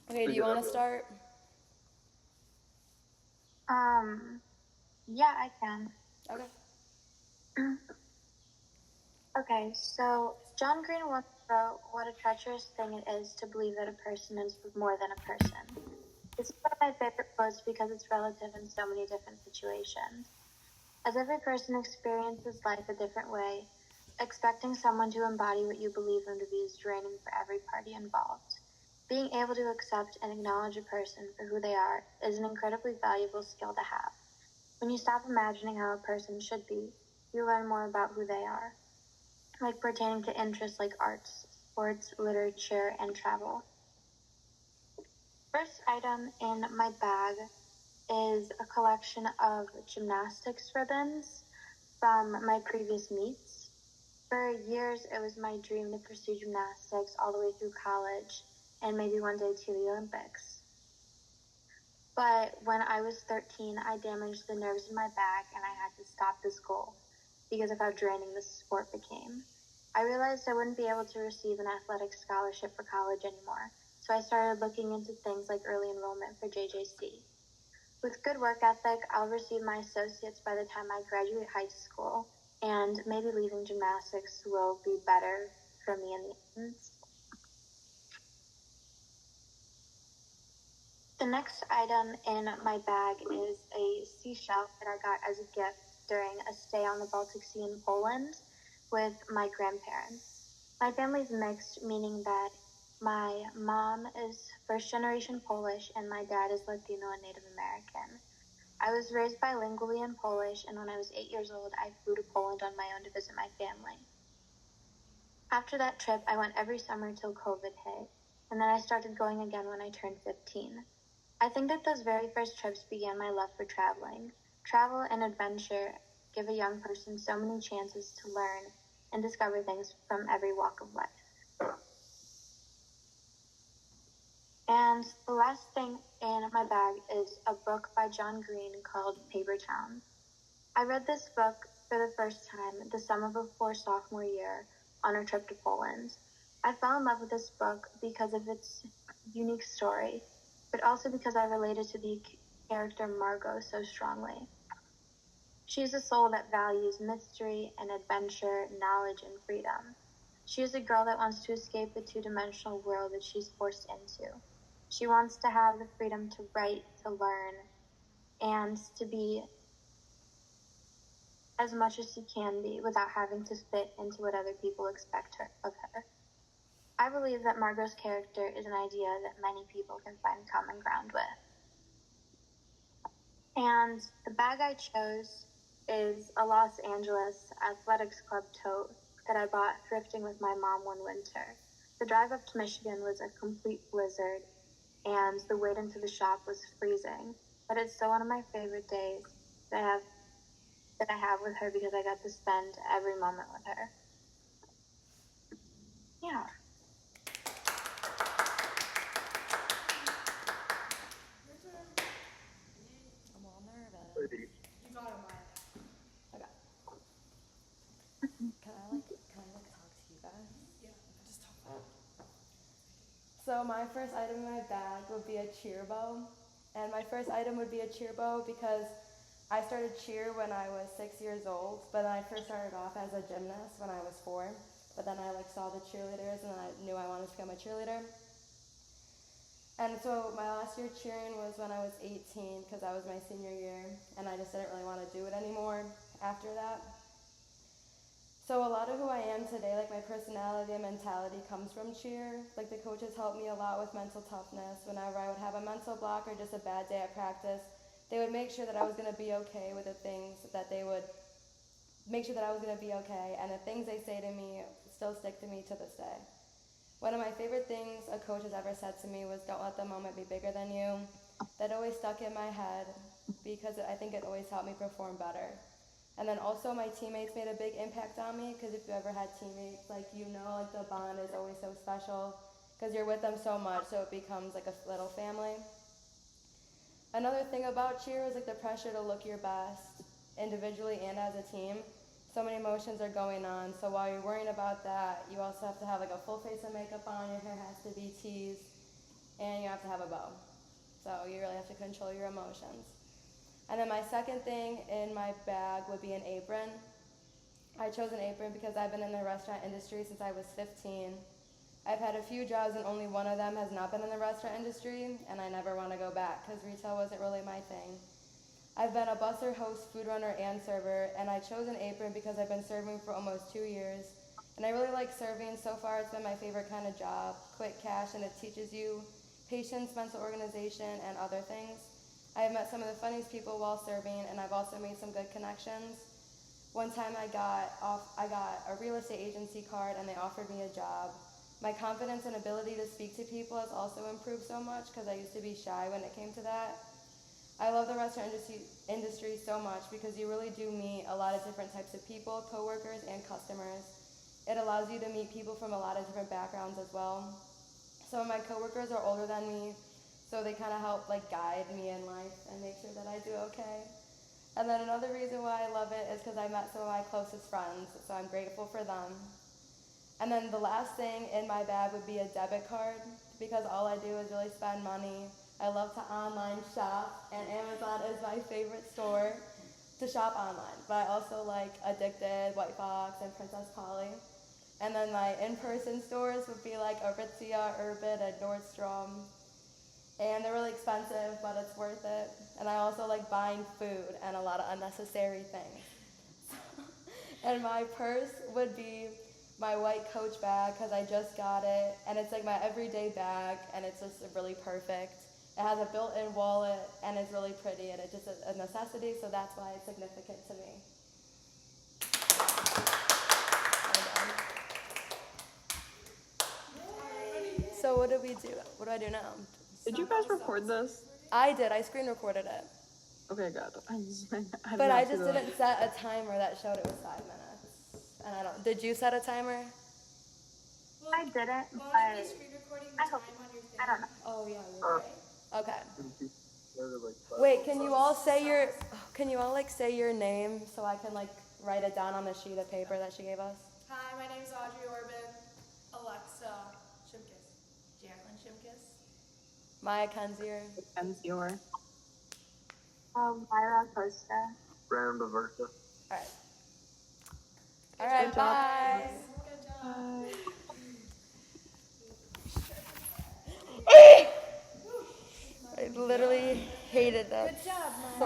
Okay, do you want to start? Yeah, I can. Okay. Okay, so John Green once wrote, "What a treacherous thing it is to believe that a person is more than a person." This is one of my favorite quotes because it's relative in so many different situations. As every person experiences life a different way, expecting someone to embody what you believe them to be is draining for every party involved. Being able to accept and acknowledge a person for who they are is an incredibly valuable skill to have. When you stop imagining how a person should be, you learn more about who they are, like pertaining to interests like arts, sports, literature, and travel. First item in my bag is a collection of gymnastics ribbons from my previous meets. For years, it was my dream to pursue gymnastics all the way through college and maybe one day to the Olympics. But when I was 13, I damaged the nerves in my back and I had to stop this goal because of how draining this sport became. I realized I wouldn't be able to receive an athletic scholarship for college anymore, so I started looking into things like early enrollment for JJC. With good work ethic, I'll receive my associates by the time I graduate high school, and maybe leaving gymnastics will be better for me in the end. The next item in my bag is a seashell that I got as a gift during a stay on the Baltic Sea in Poland with my grandparents. My family's mixed, meaning that my mom is first generation Polish and my dad is Latino and Native American. I was raised bilingually in Polish, and when I was 8 years old, I flew to Poland on my own to visit my family. After that trip, I went every summer till COVID hit, and then I started going again when I turned 15. I think that those very first trips began my love for traveling. Travel and adventure give a young person so many chances to learn and discover things from every walk of life. And the last thing in my bag is a book by John Green called Paper Town. I read this book for the first time the summer before sophomore year on a trip to Poland. I fell in love with this book because of its unique story, but also because I related to the character Margot so strongly. She is a soul that values mystery and adventure, knowledge and freedom. She is a girl that wants to escape the two-dimensional world that she's forced into. She wants to have the freedom to write, to learn, and to be as much as she can be without having to fit into what other people expect of her. I believe that Margot's character is an idea that many people can find common ground with. And the bag I chose is a Los Angeles Athletics Club tote that I bought thrifting with my mom one winter. The drive up to Michigan was a complete blizzard, and the wait into the shop was freezing. But it's still one of my favorite days that I have with her because I got to spend every moment with her. Yeah. I'm all nervous. You got it, Maya. Okay. Can I talk to you guys? Yeah, just talk about it. So my first item in my bag would be a cheer bow. And my first item would be a cheer bow because I started cheer when I was 6 years old, but I first started off as a gymnast when I was 4. But then I saw the cheerleaders and I knew I wanted to become a cheerleader. And so my last year cheering was when I was 18 because that was my senior year and I just didn't really want to do it anymore after that. So a lot of who I am today, like my personality and mentality comes from cheer. Like the coaches helped me a lot with mental toughness. Whenever I would have a mental block or just a bad day at practice, they would make sure that I was going to be okay with the things that they would make sure that I was going to be okay. And the things they say to me still stick to me to this day. One of my favorite things a coach has ever said to me was don't let the moment be bigger than you. That always stuck in my head because I think it always helped me perform better. And then also my teammates made a big impact on me because if you ever had teammates, like the bond is always so special because you're with them so much, so it becomes like a little family. Another thing about cheer is like the pressure to look your best individually and as a team. So many emotions are going on, so while you're worrying about that, you also have to have like a full face of makeup on, your hair has to be teased. and you have to have a bow. So you really have to control your emotions. And then my second thing in my bag would be an apron. I chose an apron because I've been in the restaurant industry since I was 15. I've had a few jobs and only one of them has not been in the restaurant industry, and I never want to go back because retail wasn't really my thing. I've been a busser, host, food runner, and server, and I chose an apron because I've been serving for almost 2 years. And I really like serving. So far, it's been my favorite kind of job. Quick cash, and it teaches you patience, mental organization, and other things. I have met some of the funniest people while serving, and I've also made some good connections. One time I got a real estate agency card, and they offered me a job. My confidence and ability to speak to people has also improved so much because I used to be shy when it came to that. I love the restaurant industry so much because you really do meet a lot of different types of people, coworkers, and customers. It allows you to meet people from a lot of different backgrounds as well. Some of my coworkers are older than me, so they kind of help guide me in life and make sure that I do okay. And then another reason why I love it is because I met some of my closest friends, so I'm grateful for them. And then the last thing in my bag would be a debit card because all I do is really spend money. I love to online shop, and Amazon is my favorite store to shop online. But I also like Addicted, White Fox, and Princess Polly. And then my in-person stores would be like Aritzia, Urban, and Nordstrom. And they're really expensive, but it's worth it. And I also like buying food and a lot of unnecessary things. And my purse would be my white Coach bag because I just got it, and it's like my everyday bag, and it's just really perfect. It has a built-in wallet, and it's really pretty, and it's just a necessity, so that's why it's significant to me. So what do we do? What do I do now? Did you guys record this? I did. I screen recorded it. Okay, good. But I just didn't set a timer that showed it was 5 minutes. And I don't. Did you set a timer? Well, I didn't, won't but it be screen recording the I time hope. on your thing? I don't know. Oh yeah, you're right. Okay. Wait, can you all say your name so I can write it down on the sheet of paper that she gave us? Hi, my name's Audrey Orban. Alexa Shimkus. Jacqueline Shimkus. Maya Kenzier. Kenzior. Myra Costa. Brandon Baversa. All right, Good job. bye. Good job. I literally hated that. Good job, Maya. So